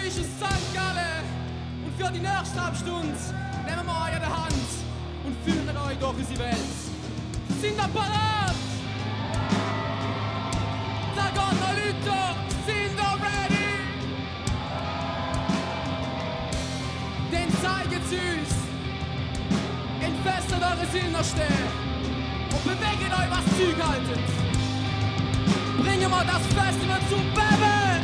euch aus St. Gallen und für die nächste halbe Stunde nehmen wir euch an der Hand und führen euch durch unsere Welt. Sind ihr parat? Da geht noch Leute, sind ihr ready? Dann zeigt uns, entfesselt eure Innerste und bewegt euch, was Zeug haltet. Bringen wir das Festival zum Beben!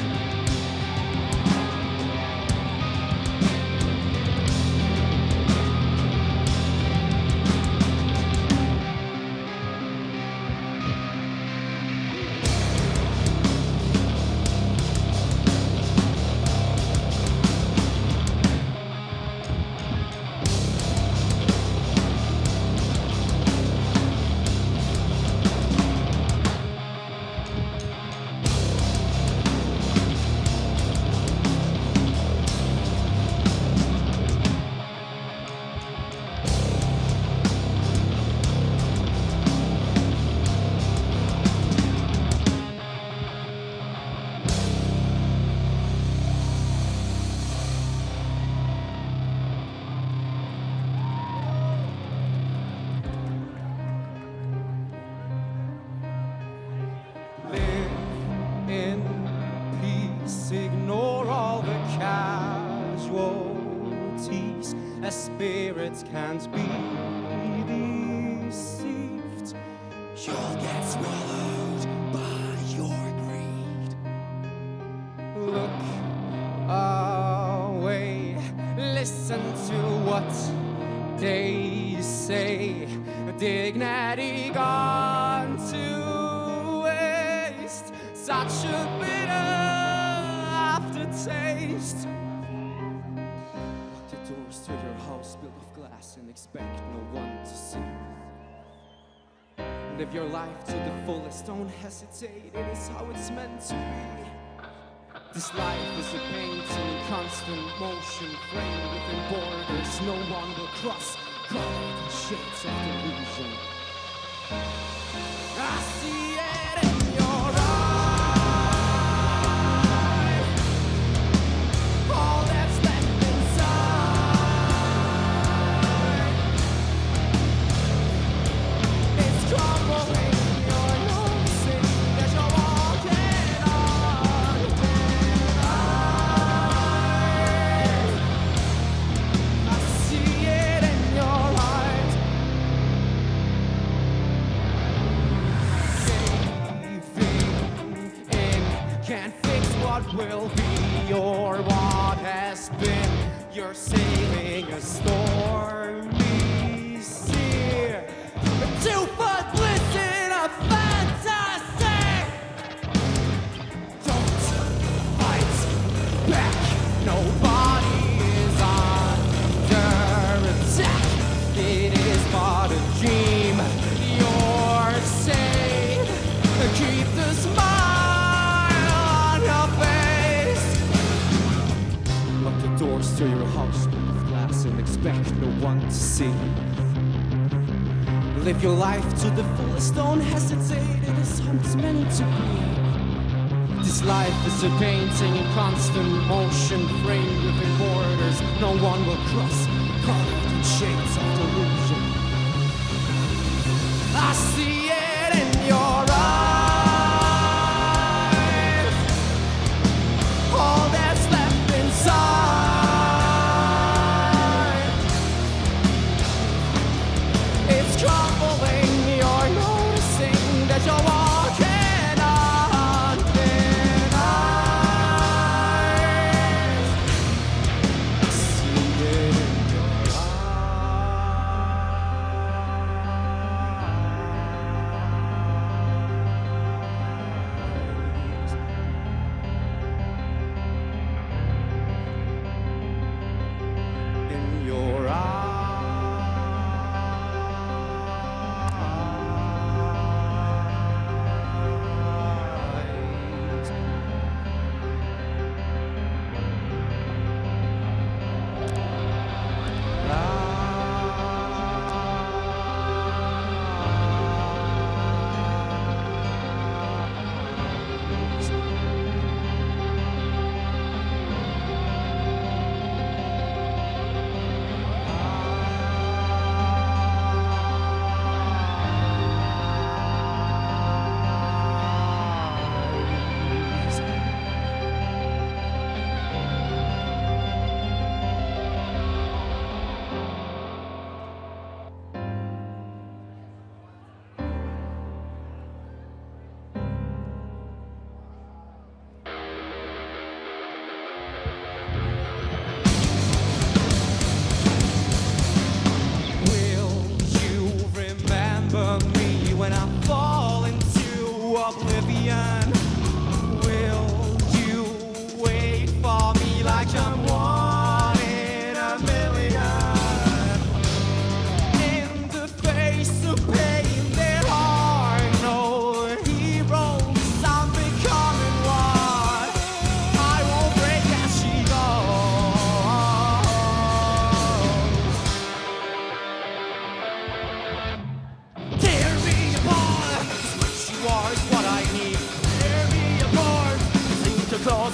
Ignore all the casualties, as spirits can't be deceived. You'll get swallowed by your greed. Look away, listen to what they say. Dignity gone to waste, such a bitter taste. Lock the doors to your house built of glass and expect no one to see. Live your life to the fullest, don't hesitate, it is how it's meant to be. This life is a painting in constant motion, framed within borders no one will cross, colored in shades of delusion. I see it in your eyes. All that's left inside is crumbling. You're noticing that you're walking on thin ice. I see it in your eyes. Saving in can't fix what will be or what has been. You're sailing a stormy sea to put bliss in a fantasy. Don't fight back. Nobody is under attack. It is but a dream. You're safe. Keep the smile on your face. Lock the doors to your house with glass and expect no one to see. Live your life to the fullest, don't hesitate, it is how it's meant to be. This life is a painting in constant motion, framed within borders no one will cross, colored in shades of delusion. I see it in your eyes. All that's left inside, it's crumbling. You're noticing that you're walking on thin ice. I see it in your eyes.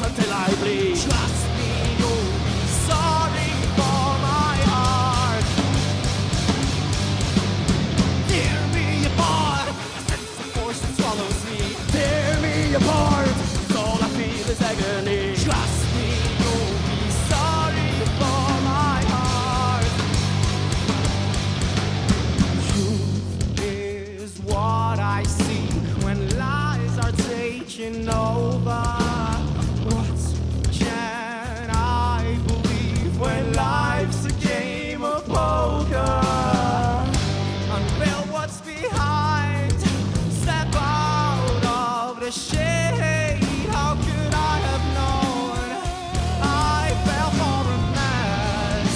until I bleed. Trust me, you'll be sorry for my heart. Tear me apart, a sense of force that swallows me. Tear me apart, all I feel is agony. Trust me, you'll be sorry for my heart. Truth is what I see when lies are taking over. What can I believe when life's a game of poker? Unveil what's behind, step out of the shade. How could I have known I fell for a masquerade?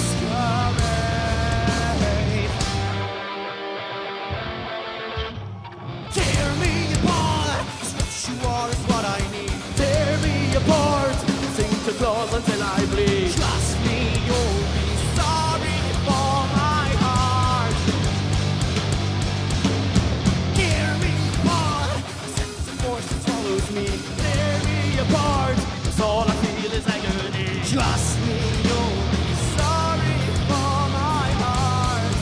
Tear me apart, 'cause what you are is what I need. Tear me apart, sink to claws until I bleed. Trust me, you'll be sorry for my heart. Tear me apart, a sense of force that swallows me. Tear me apart, 'cause all I feel is agony. Trust me, you'll be sorry for my heart.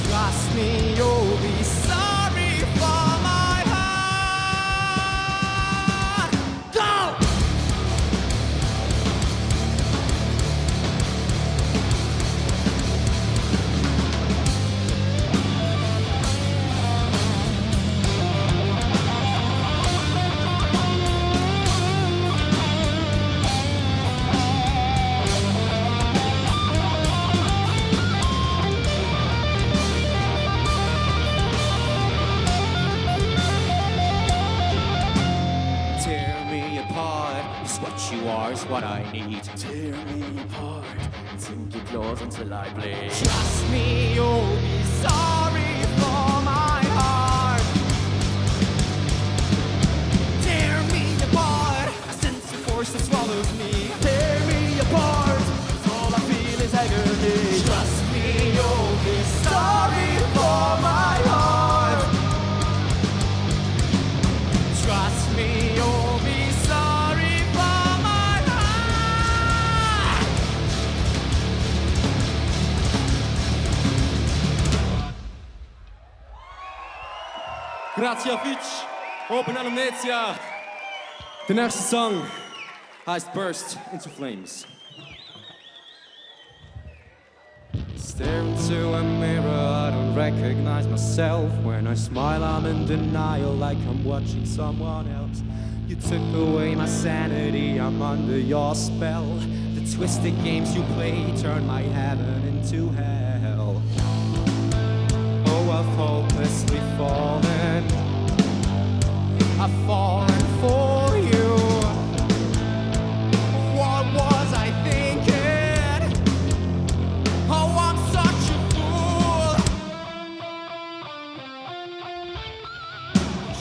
Trust me, you'll be sorry for my heart. Go! Tear me apart, 'cause what you are is what I need. Tear me apart, sink your claws until I bleed. Trust me, you'll be sorry for my heart. Tear me apart, a sense of force that swallows me. Tear me apart, 'cause all I feel is agony. Trust me, you'll be sorry for my heart. Trust me, you'll be sorry for my heart. Grazie Fitch, Open Amnesia. Der nächste Song heißt Burst into Flames. Stare into a mirror, I don't recognize myself. When I smile, I'm in denial, like I'm watching someone else. You took away my sanity, I'm under your spell. The twisted games you play turn my heaven into hell. Oh, I've hopelessly fallen. I've fallen for you. What was I thinking? Oh, I'm such a fool.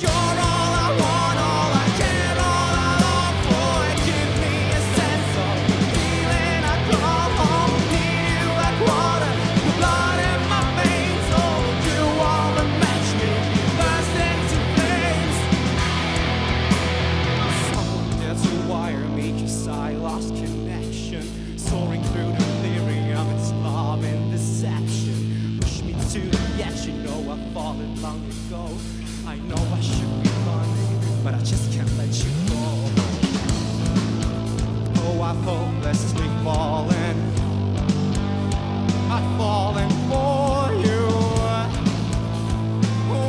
You're all I want, all I care, all I long for. Give me a sense of feeling I come home. Need you like water, the blood in my veins. Oh, you wanna match me, burst into flames. Someone there to wire me, 'cause I lost connection. Soaring through delirium, it's love and deception. Push me to the edge, you know I've fallen long ago. I know I should be running, but I just can't let you go. Oh, I've hopelessly fallen. I've fallen for you.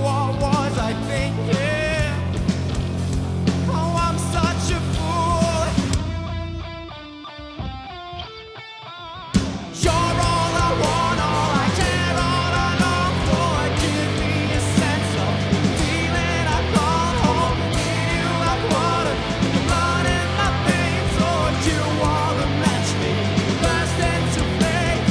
What was I thinking? Oh, I'm such a fool. You're all I want, all I care, all I long for. Give me a sense of feeling I call home. Need you like water, the blood in my veins. Oh, you wanna match me, burst into flames.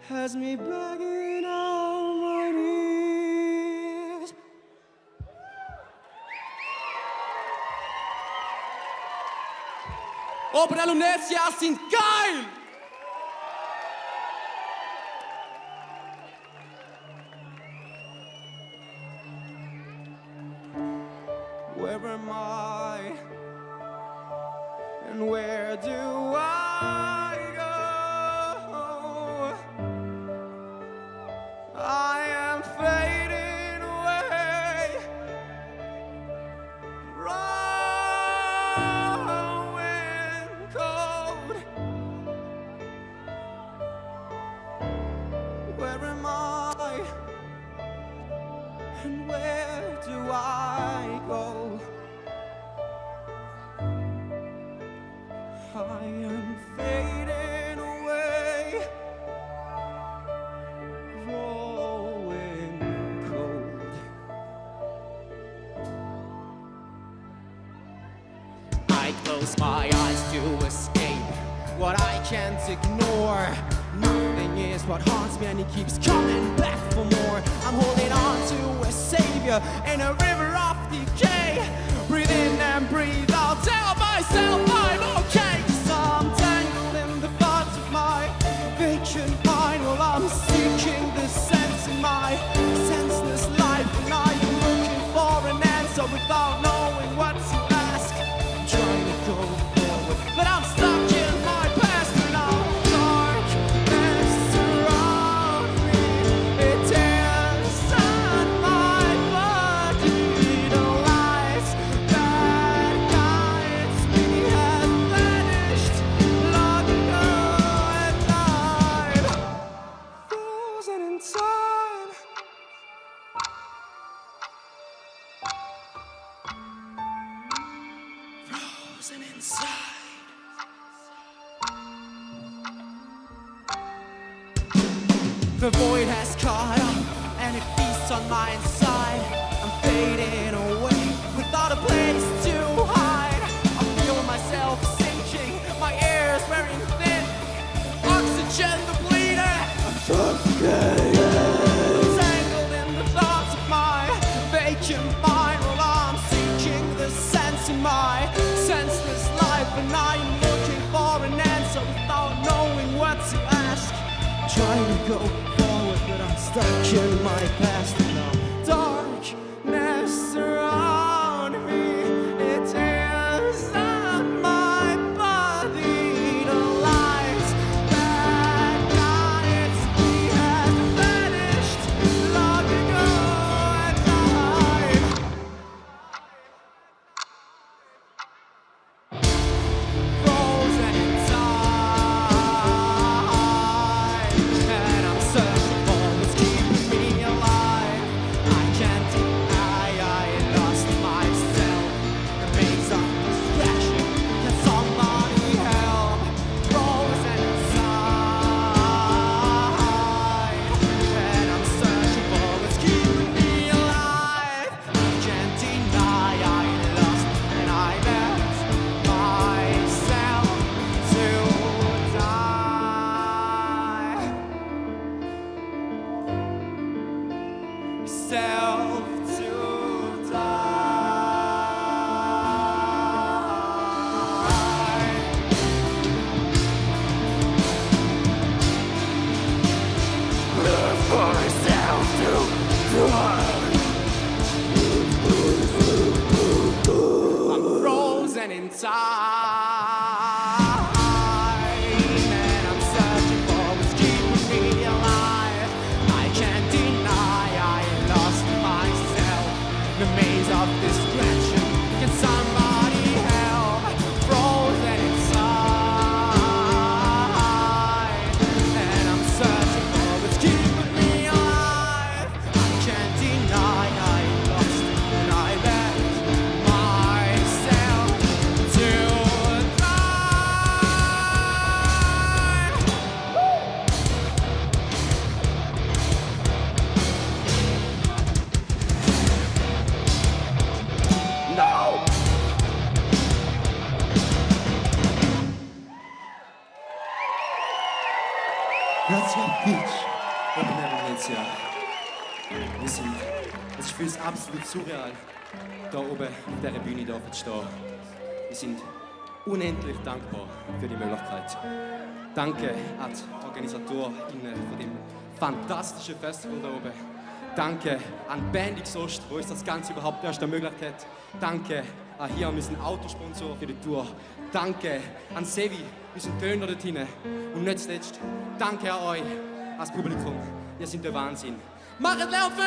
has me begging on my knees. Opera Lunecia sind geil! Where am I? And where do I go? I am fading away, growing cold. Where am I? And where do I go? I am fading away, growing cold. I close my eyes to escape what I can't ignore. Nothing is what haunts me and it keeps coming back for more. I'm holding on to a savior in a river of decay. Breathe in and breathe out, tell myself I'm okay. 'Cause I'm tangled in the thoughts of my vacant mind while I'm seeking the sense in my senseless life. And I'm looking for an answer without knowing what to ask. I'm trying to go forward, but I'm stuck in my past. And now darkness surrounds me. It tears at my body. The lights that guides me have vanished long ago, and I'm frozen in time. Frozen inside. The void has caught up and it feasts on my inside. I'm fading away without a place to hide. I feel myself sinking, my air's wearing thin, oxygen depleted. I'm tangled in the thoughts of my vacant mind while I'm seeking the sense in my senseless life. And I'm looking for an answer without knowing what to ask. Trying to go forward, but I'm stuck in my past. And now darkness surround me. It tears at my body. The light that guides me has vanished long ago, and I'm frozen inside. And I'm searching for what's keeping me alive. I can't deny I lost myself. The maze of distraction, can somebody help? Frozen inside. And I'm searching for what's keeping me alive. I can't deny I lost and I left myself to die. Self to die. Live myself to die. I'm frozen inside, and I'm searching for what's keeping me alive. I can't deny I lost myself. The maze of distraction, can somebody help? Frozen inside, and I'm searching for what's keeping me alive. I can't deny Grazie Beach. Open Air Venezia. Es ist für uns absolut surreal, hier oben auf dieser Bühne zu stehen. Wir sind unendlich dankbar für die Möglichkeit. Danke an die OrganisatorInnen von dem fantastischen Festival hier oben. Danke an Band Exhaust, die uns das Ganze überhaupt erst ermöglicht hat. Danke an hier unseren Autosponsor für die Tour. Danke an Sevi, unseren Töner dort hinten. Und nicht zuletzt, danke an euch als Publikum. Ihr seid der Wahnsinn. Macht Lärm für euch!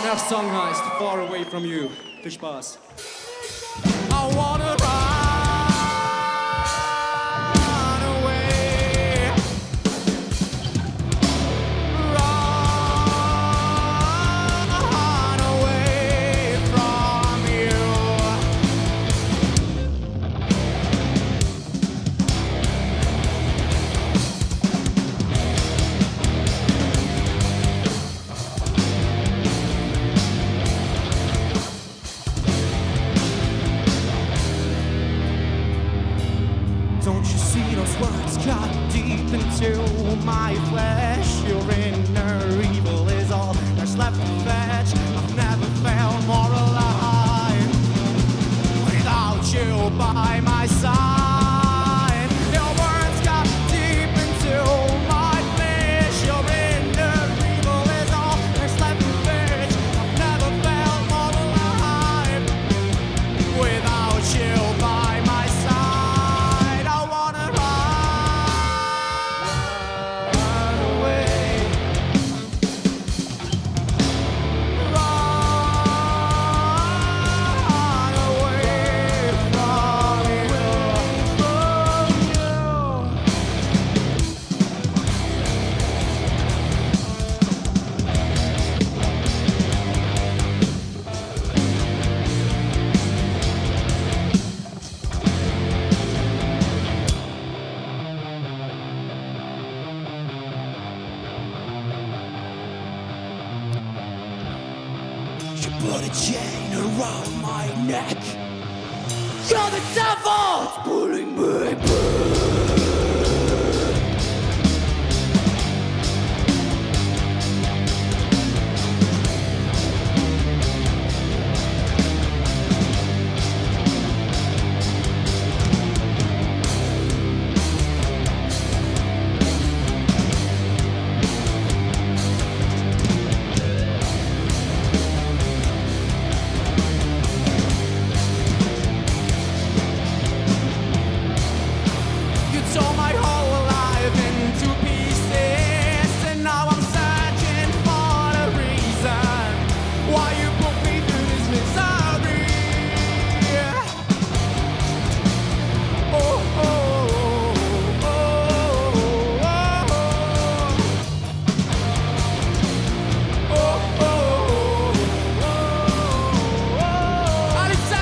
Der nächste Song heißt Far Away From You. Viel Spaß. I wanna run away. Run away from you. Don't you see those words cut deep into my flesh? Your inner evil is all there's left to fetch. I've never felt more alive without you by my side. Your words cut deep into my flesh. Your inner evil is all there's left to fetch. I've never felt more alive without you by my side. Put a chain around my neck. You're the devil! It's pulling me back. Tore my whole life into pieces, and now I'm searching for the reason why you put me through this misery. Oh, oh, oh, oh, oh, oh, oh, oh. Alice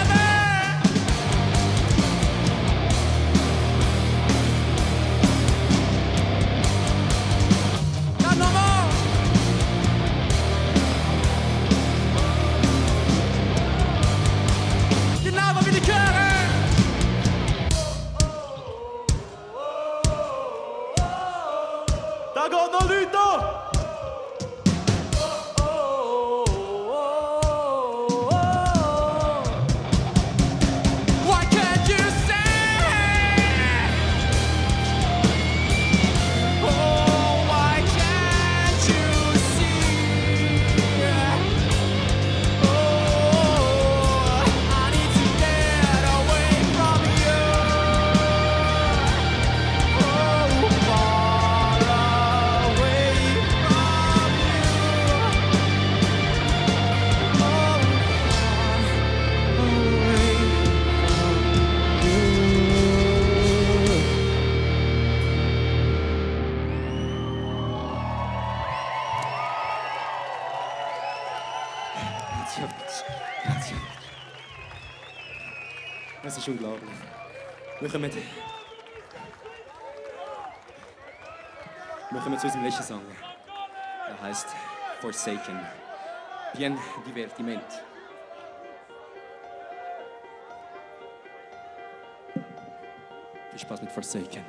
Why can't you say? Oh, why can't you see? Oh, I need to get away from you. Oh, far away from you. Oh, far away. Grazie. Das ist unglaublich. Wir kommen zu unserem letzten Song. Er heißt Forsaken. Bien Divertiment. Viel Viel Spaß mit Forsaken.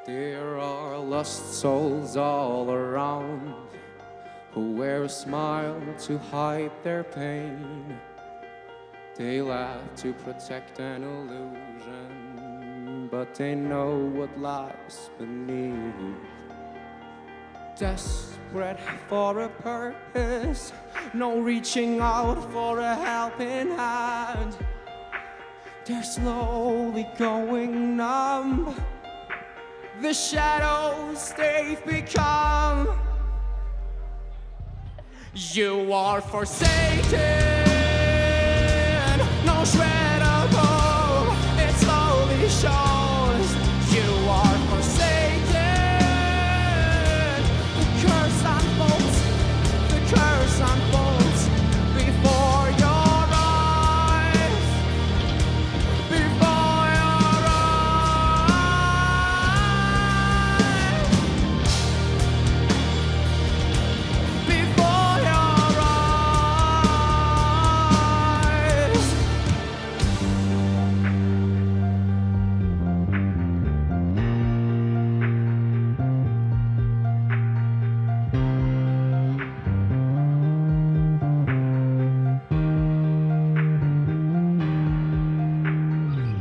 There are lost souls all around who wear a smile to hide their pain. They laugh to protect an illusion, but they know what lies beneath. Desperate for a purpose, no reaching out for a helping hand. They're slowly going numb. The shadows they've become. You are forsaken. No shred of hope. It slowly shows. You are forsaken. The curse unfolds. The curse unfolds before your eyes. Before your eyes. Before your eyes.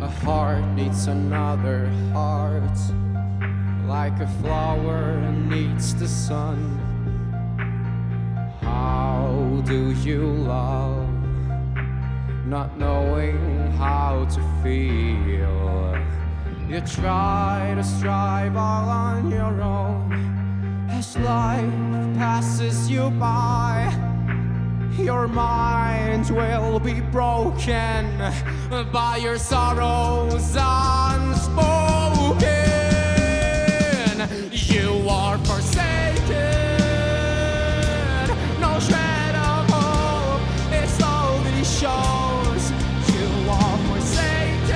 A heart needs another heart, like a flower needs the sun. How do you love, not knowing how to feel? You try to strive all on your own. As life passes you by, your mind will be broken by your sorrows unspoken. You are forsaken. No shred of hope. It slowly shows. You are forsaken.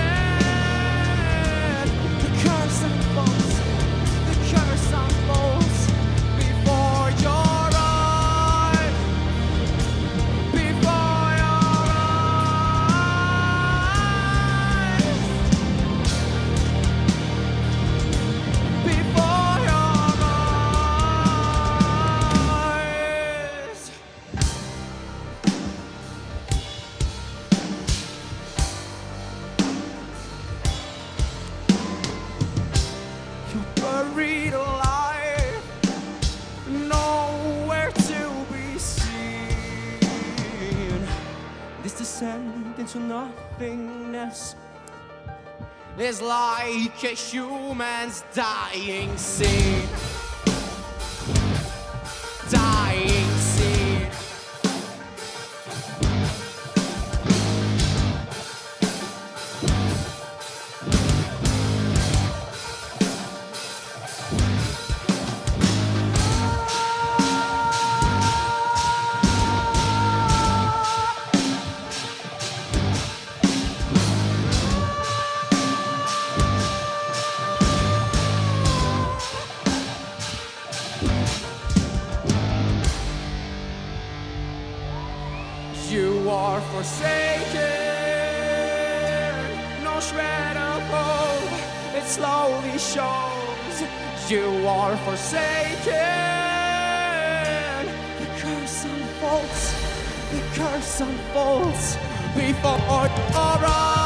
The curse unfolds. The curse unfolds before your eyes. Before your eyes. Before your eyes. You're buried alive, nowhere to be seen. This descent into nothingness is like a human's dying scene. Dying scene. You are forsaken. No shred of hope. It slowly shows. You are forsaken. The curse unfolds. The curse unfolds before your eyes.